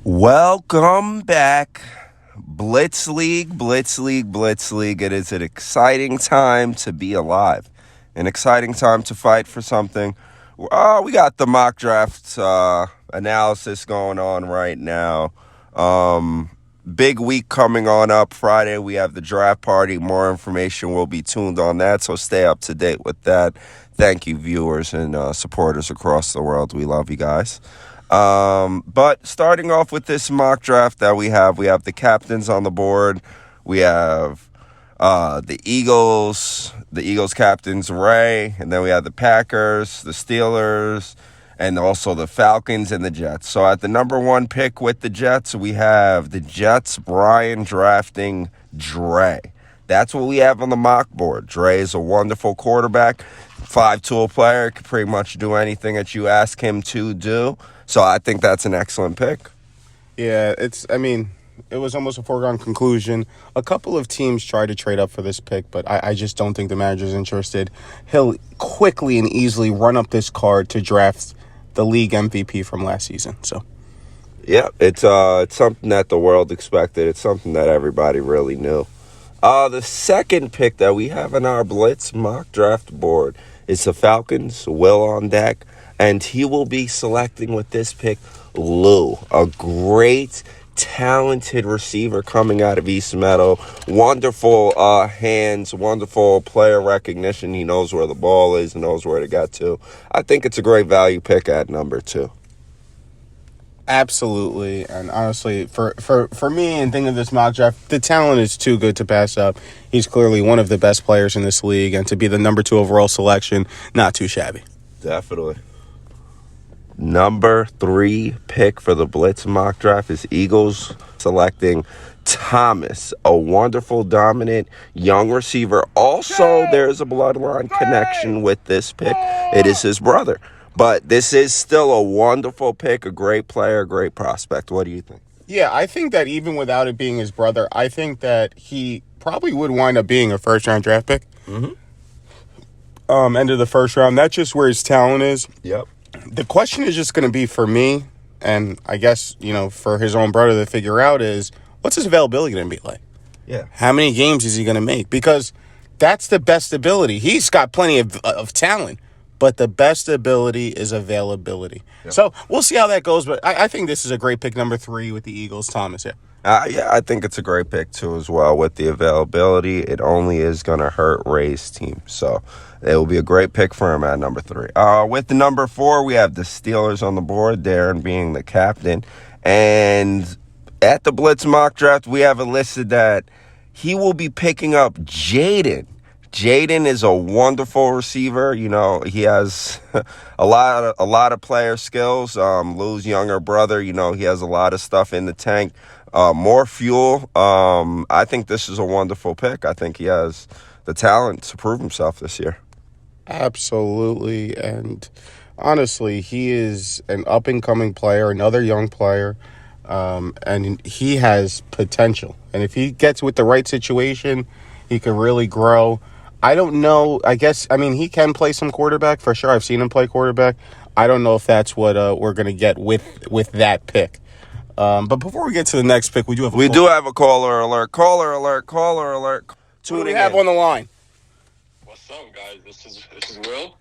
Welcome back. Blitz League, Blitz League, Blitz League. It is an exciting time to be alive. An exciting time to fight for something. We got the mock draft analysis going on right now. Big week coming on up. Friday, we have the draft party. More information will be tuned on that, so stay up to date with that. Thank you, viewers and supporters across the world. We love you guys. But starting off with this mock draft that we have the captains on the board. We have the Eagles captains, Ray, and then we have the Packers, the Steelers, and also the Falcons and the Jets. So at the number one pick with the Jets, we have the Jets, Brian drafting Dre. That's what we have on the mock board. Dre is a wonderful quarterback, 5-tool player, can pretty much do anything that you ask him to do. So I think that's an excellent pick. Yeah, it was almost a foregone conclusion. A couple of teams tried to trade up for this pick, but I just don't think the manager's interested. He'll quickly and easily run up this card to draft the league MVP from last season. So, yeah, it's something that the world expected. It's something that everybody really knew. The second pick that we have on our Blitz mock draft board is the Falcons, Will on deck, and he will be selecting with this pick Lou, a great, talented receiver coming out of East Meadow. Wonderful hands, wonderful player recognition. He knows where the ball is, knows where to get to. I think it's a great value pick at number 2. absolutely. And honestly, for me and thinking of this mock draft, the talent is too good to pass up. He's clearly one of the best players in this league, and to be the number 2 overall selection, not too shabby. Definitely. Number 3 pick for the Blitz mock draft is Eagles selecting Thomas, a wonderful, dominant young receiver. Also, there's a bloodline connection with this pick. It is his brother. But this is still a wonderful pick, a great player, a great prospect. What do you think? Yeah, I think that even without it being his brother, I think that he probably would wind up being a first-round draft pick. End of the first round. That's just where his talent is. Yep. The question is just going to be for me, and I guess, for his own brother to figure out is, what's his availability going to be like? Yeah. How many games is he going to make? Because that's the best ability. He's got plenty of talent, but the best ability is availability. Yep. So we'll see how that goes, but I think this is a great pick, number 3 with the Eagles, Thomas. Yeah. Yeah, I think it's a great pick, too, as well. With the availability, it only is going to hurt Ray's team. So it will be a great pick for him at number 3. With the number 4, we have the Steelers on the board, Darren being the captain. And at the Blitz mock draft, we have it listed that he will be picking up Jaden. Jaden is a wonderful receiver. He has a lot of player skills. Lou's younger brother, he has a lot of stuff in the tank. More fuel. I think this is a wonderful pick. I think he has the talent to prove himself this year. Absolutely. And honestly, he is an up-and-coming player, another young player, and he has potential. And if he gets with the right situation, he could really grow. I don't know. He can play some quarterback for sure. I've seen him play quarterback. I don't know if that's what we're going to get with that pick. But before we get to the next pick, we do have a caller alert. Caller alert. Who do we have on the line? What's up, guys? This is Will.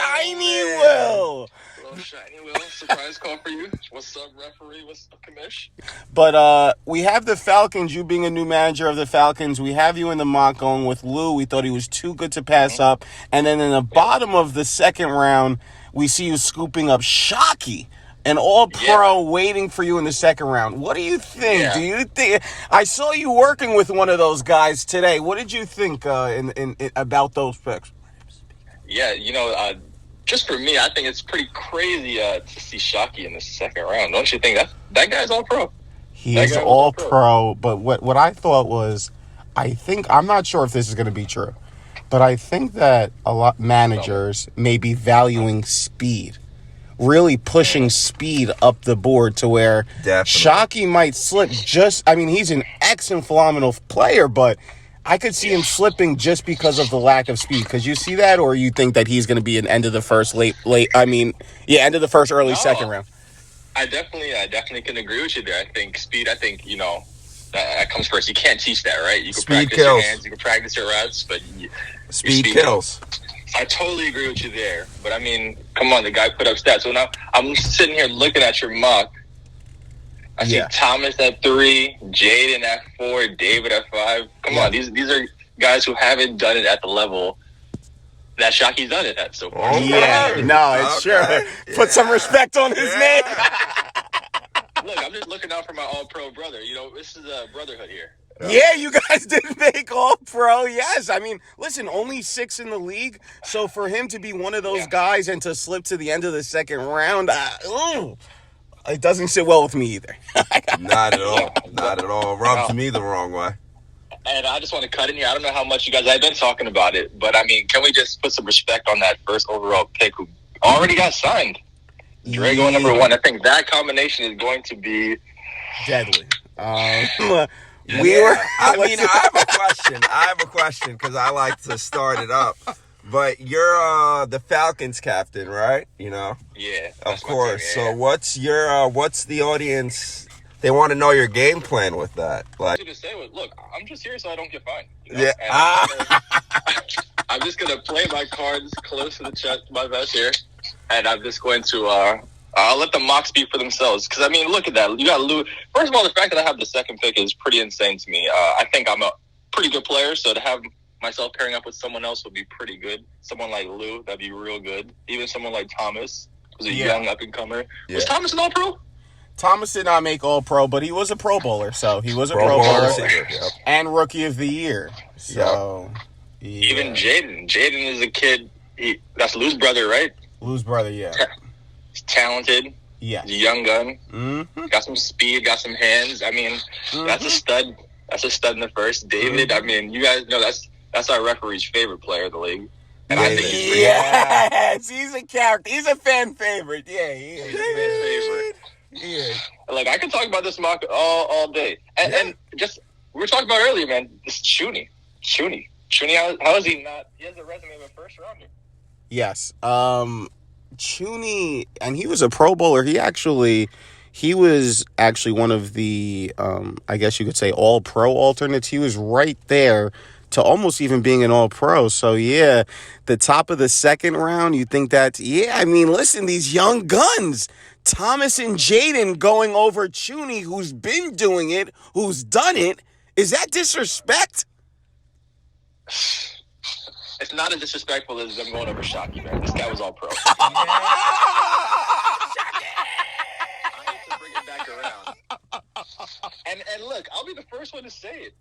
Shiny Will. Hello, Shiny Will. Surprise call for you. What's up, referee? What's up, commish? But we have the Falcons. You being a new manager of the Falcons, we have you in the mock going with Lou. We thought he was too good to pass up. And then in the bottom of the second round, we see you scooping up Shockey, an all-pro waiting for you in the second round. What do you think? Yeah. Do you think I saw you working with one of those guys today? What did you think in about those picks? Yeah, just for me, I think it's pretty crazy to see Shockey in the second round. Don't you think that guy's all pro? He is all pro, but what I thought was, I'm not sure if this is going to be true, but I think that a lot managers may be valuing speed, really pushing speed up the board to where Shockey might slip he's an excellent, phenomenal player, but I could see him slipping just because of the lack of speed. Because you see that, or you think that he's going to be an end of the first, end of the first, early second round? I definitely can agree with you there. I think speed. I think that comes first. You can't teach that, right? You can Speed practice kills. your hands, you can practice your routes, but your Speed kills. I totally agree with you there. But I mean, come on, the guy put up stats. So now I'm sitting here looking at your mock. I see Thomas at 3, Jaden at 4, David at 5. Come on, these are guys who haven't done it at the level that Shocky's done it at so far. It's sure. Put some respect on his name. Look, I'm just looking out for my all-pro brother. This is a brotherhood here. Yeah, you guys did make All-Pro. Yes, I mean, listen, only 6 in the league. So for him to be one of those guys and to slip to the end of the second round, it doesn't sit well with me either. Not at all. Not at all. Rubs me the wrong way. And I just want to cut in here. I don't know how much you guys have been talking about it, but I mean, can we just put some respect on that first overall pick who already got signed? Dre going number 1. I think that combination is going to be deadly. I have a question because I like to start it up. But you're the Falcons captain, right? Yeah. Of course. So what's the audience? They want to know your game plan with that. Like, to say, look, I'm just here so I don't get fined. Yeah. I'm just gonna play my cards close to the chest, my vest here, and I'm just going to I'll let the mocks speak for themselves. Because I mean, look at that. You got Lou. First of all, the fact that I have the second pick is pretty insane to me. I think I'm a pretty good player, so to have myself pairing up with someone else would be pretty good. Someone like Lou, that'd be real good. Even someone like Thomas, who's a young up and comer. Yeah. Was Thomas an All-Pro? Thomas did not make All-Pro, but he was a Pro Bowler, so he was a Pro Bowler and Rookie of the Year. So even Jaden is a kid. That's Lou's brother, right? Lou's brother, yeah. He's talented. Yeah. He's a young gun. Mm-hmm. Got some speed. Got some hands. I mean, that's a stud. That's a stud in the first. David. I mean, you guys know that's our referee's favorite player in the league. And I think he's he's a character. He's a fan favorite. Yeah, he is. Fan favorite. Yeah. Like, I could talk about this mock all day. And just, we were talking about earlier, man, this Chooney, how is he not? He has a resume of a first rounder. Yes. Chooney, and he was a Pro Bowler. He was actually one of the, I guess you could say, All-Pro alternates. He was right there to almost even being an All-Pro. So, yeah, the top of the second round, you think that, I mean, listen, these young guns, Thomas and Jaden going over Chooney, who's been doing it, who's done it. Is that disrespect? It's not as disrespectful as them going over Shockey, man. This guy was All-Pro. I need to bring it back around. And look, I'll be the first one to say it.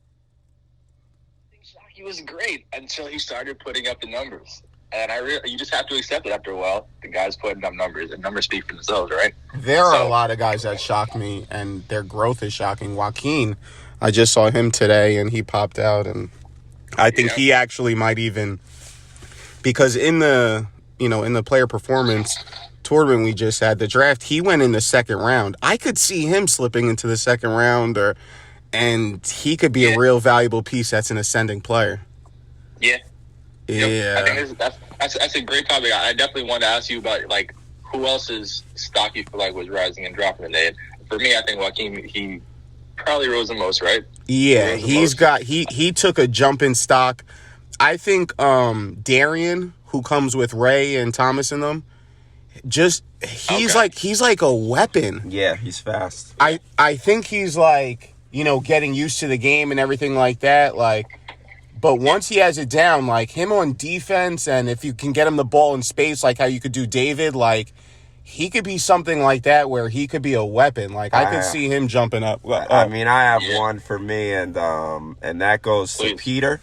I think Shockey was great until he started putting up the numbers. And you just have to accept it after a while. The guy's putting up numbers, and numbers speak for themselves, right? There are a lot of guys that shock me, and their growth is shocking. Joaquin, I just saw him today, and he popped out, and I think he actually might even, because in the player performance tournament we just had, the draft, he went in the second round. I could see him slipping into the second round, and he could be a real valuable piece that's an ascending player. Yeah. Yeah. Yep. I think that's a great topic. I definitely want to ask you about, like, who else's stock you feel like was rising and dropping today. For me, I think Joaquin, he probably rose the most, right? Yeah, he took a jump in stock. I think Darian, who comes with Ray and Thomas in them, he's like a weapon. Yeah, he's fast. I think he's like, getting used to the game and everything like that, but once he has it down, like him on defense, and if you can get him the ball in space, like how you could do David, like he could be something like that where he could be a weapon. Like I could see him jumping up. I mean, I have one for me, and that goes to Peter.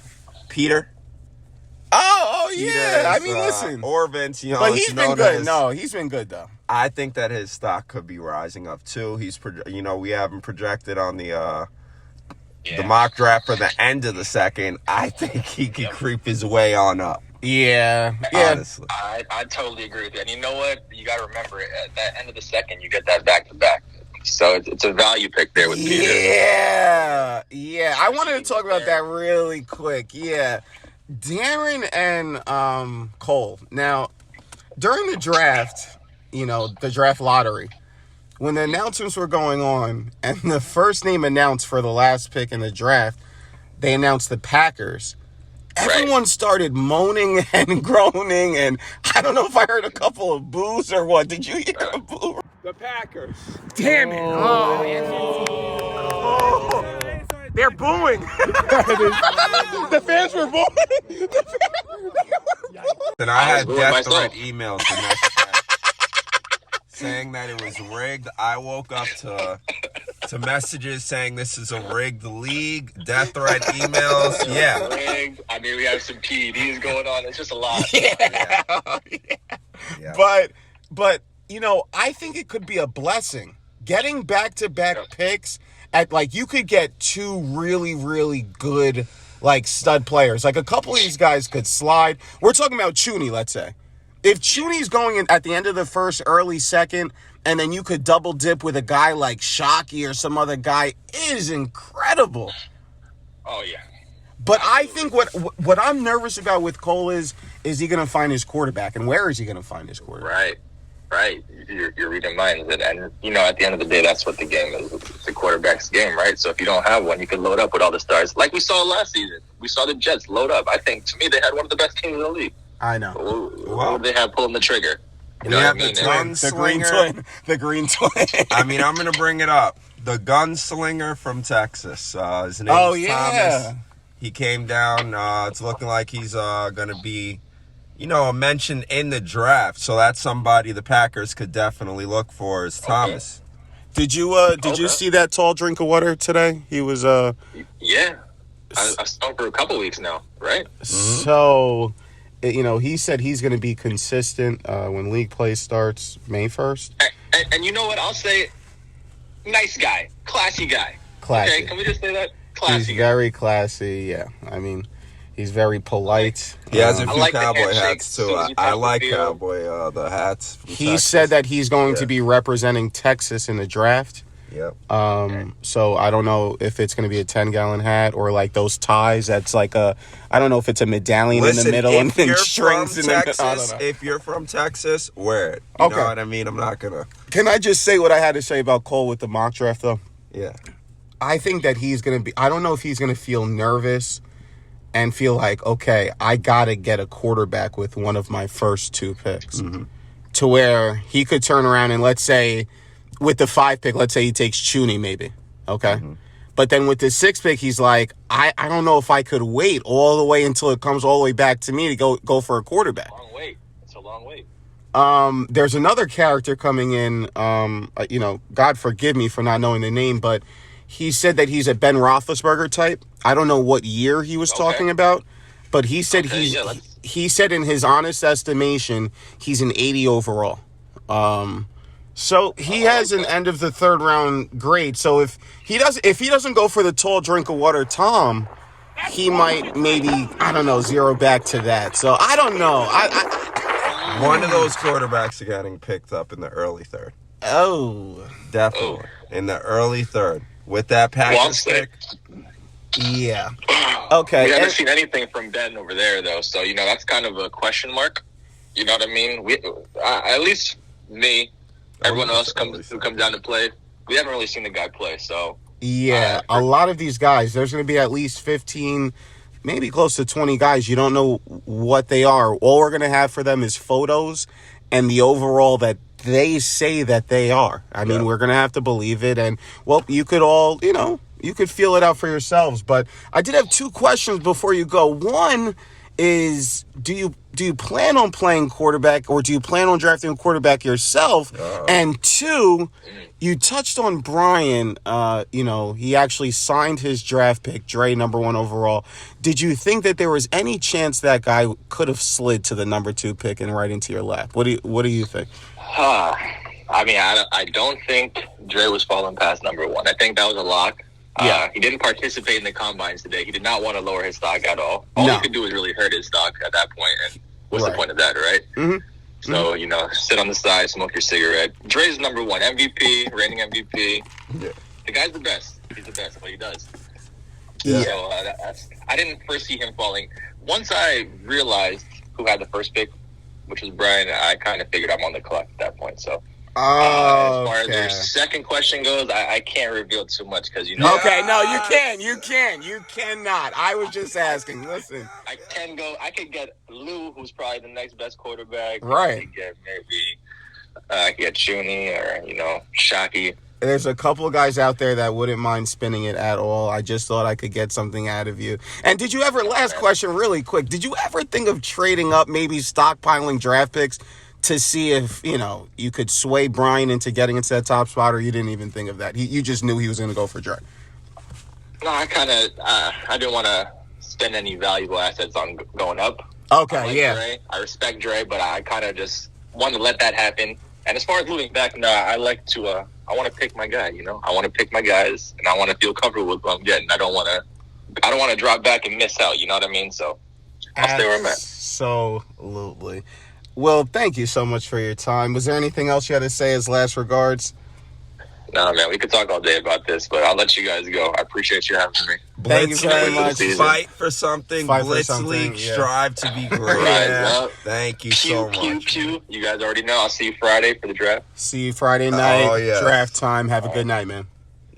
Oh yeah. I mean, listen, Orvins, but he's been good. He's been good though. I think that his stock could be rising up too. He's, we have him projected on the mock draft for the end of the second. I think he could creep his way on up. Yeah. Honestly. I totally agree with you. And you know what? You got to remember, at that end of the second, you get that back-to-back. So it's a value pick there with Peter. Yeah. I wanted to talk about that really quick. Yeah. Darren and Cole. Now, during the draft, the draft lottery, when the announcements were going on and the first name announced for the last pick in the draft, they announced the Packers. Everyone started moaning and groaning, and I don't know if I heard a couple of boos or what. Did you hear a boo? The Packers. Damn it. Oh. They're booing. The fans were booing. And I had booing death myself. threat emails the next day saying that it was rigged. I woke up to messages saying this is a rigged league, death threat emails. Yeah. Rigged. I mean, we have some PEDs going on. It's just a lot. Yeah. But you know, I think it could be a blessing. Getting back-to-back picks at, like, you could get two really, really good, like, stud players. Like, a couple of these guys could slide. We're talking about Chooney, let's say. If Chooney's going in at the end of the first, early second, and then you could double dip with a guy like Shockey or some other guy, it is incredible. Oh, yeah. But I think what I'm nervous about with Cole is he going to find his quarterback? And where is he going to find his quarterback? Right. You're reading minds. And, you know, at the end of the day, that's what the game is. It's the quarterback's game, right? So if you don't have one, you can load up with all the stars. Like we saw last season. We saw the Jets load up. I think, to me, they had one of the best teams in the league. I know. What did they have pulling the trigger? You know We what have I mean? the gunslinger. The green twin. I mean, I'm going to bring it up. The gunslinger from Texas. His name is Thomas. He came down. It's looking like he's going to be, you know, mentioned in the draft. So that's somebody the Packers could definitely look for is Thomas. Did you see that tall drink of water today? He was Yeah. I saw him for a couple weeks now, right? So, you know, he said he's going to be consistent when league play starts May 1st. And you know what? I'll say, nice guy, classy guy. Classy. Okay, can we just say that? Classy. He's very classy. Yeah, I mean, he's very polite. He has a I few like the cowboy handshake hats, too. as soon as you I touch like the field. cowboy, the hats. From He Texas. said that he's going to be representing Texas in the draft. Yep. So I don't know if it's going to be a 10-gallon hat or like those ties. That's like I don't know if it's a medallion in the middle and then strings in the middle. I don't know. If you're from Texas, wear it. You know what I mean? I'm not gonna. Can I just say what I had to say about Cole with the mock draft though? Yeah. I think that he's going to be, I don't know if he's going to feel nervous and feel like, okay, I got to get a quarterback with one of my first two picks. To where he could turn around and let's say with the 5 pick, let's say he takes Chooney maybe. Okay. But then with the 6 pick, he's like, I don't know if I could wait all the way until it comes all the way back to me to go for a quarterback. Long wait. It's a long wait. There's another character coming in, you know, God forgive me for not knowing the name, but he said that he's a Ben Roethlisberger type. I don't know what year he was talking about, but he said he said in his honest estimation, he's an 80 overall. So he has an end of the 3rd round grade. So if he doesn't go for the tall drink of water, Tom, he might maybe, I don't know, zero back to that. So I don't know. One of those quarterbacks are getting picked up in the early 3rd. Oh, Definitely. In the early 3rd. With that Packers pick. yeah. Okay. We haven't seen anything from Ben over there, though, so, you know, that's kind of a question mark. You know what I mean? We, at least me, everyone else who comes down to play, we haven't really seen the guy play, so. Yeah, a lot of these guys, there's going to be at least 15, maybe close to 20 guys. You don't know what they are. All we're going to have for them is photos and the overall that they say that they are. I mean, we're going to have to believe it. And, well, you could all, you know, you could feel it out for yourselves. But I did have 2 questions before you go. One is, do you plan on playing quarterback or do you plan on drafting a quarterback yourself? And 2, you touched on Brian. You know, he actually signed his draft pick, Dre, number 1 overall. Did you think that there was any chance that guy could have slid to the number 2 pick and right into your lap? What do you think? I mean, I don't think Dre was falling past number 1. I think that was a lock. Yeah. He didn't participate in the combines today. He did not want to lower his stock at all. All he could do was really hurt his stock at that point. And what's the point of that, right? So, you know, sit on the side, smoke your cigarette. Dre's number 1, MVP, reigning MVP. Yeah. The guy's the best. He's the best at what he does. Yeah. So I didn't foresee him falling. Once I realized who had the first pick, which was Brian, I kind of figured I'm on the clock at that point. So As far as Okay. your second question goes, I can't reveal too much because you know. Okay, no, you can. You cannot. I was just asking. Listen. I could get Lou, who's probably the next best quarterback. Right. I could get maybe I could get Shuni or Shockey. There's a couple of guys out there that wouldn't mind spinning it at all. I just thought I could get something out of you. And did you ever, last question really quick, did you ever think of trading up, maybe stockpiling draft picks to see if, you could sway Brian into getting into that top spot, or you didn't even think of that? You just knew he was going to go for Dre. No, I didn't want to spend any valuable assets on going up. Okay, I like Dre. I respect Dre, but I kind of just wanted to let that happen. And as far as moving back, no, I like to, I want to pick my guy, I want to pick my guys, and I want to feel comfortable with what I'm getting. I don't want to drop back and miss out, you know what I mean? So I'll stay where I'm at. Absolutely. Well, thank you so much for your time. Was there anything else you had to say as last regards? No, man, we could talk all day about this, but I'll let you guys go. I appreciate you having me. Thank you Blitz very League, much. fight for something. Fight for Blitz something, League, yeah. strive to be great. Rise up. Thank you Pew, so pew, much. pew. You guys already know. I'll see you Friday for the draft. See you Friday night, yes. draft time. Have a good night, man.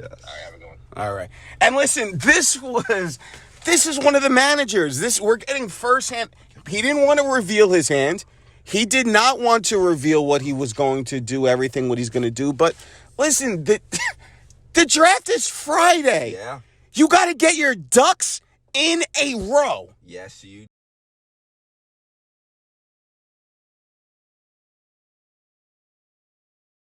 Yes. All right, have a good one. All right. And listen, this is one of the managers. We're getting firsthand. He didn't want to reveal his hand. He did not want to reveal what he was going to do, everything what he's going to do. But listen, the draft is Friday. Yeah. You got to get your ducks in a row. Yes, you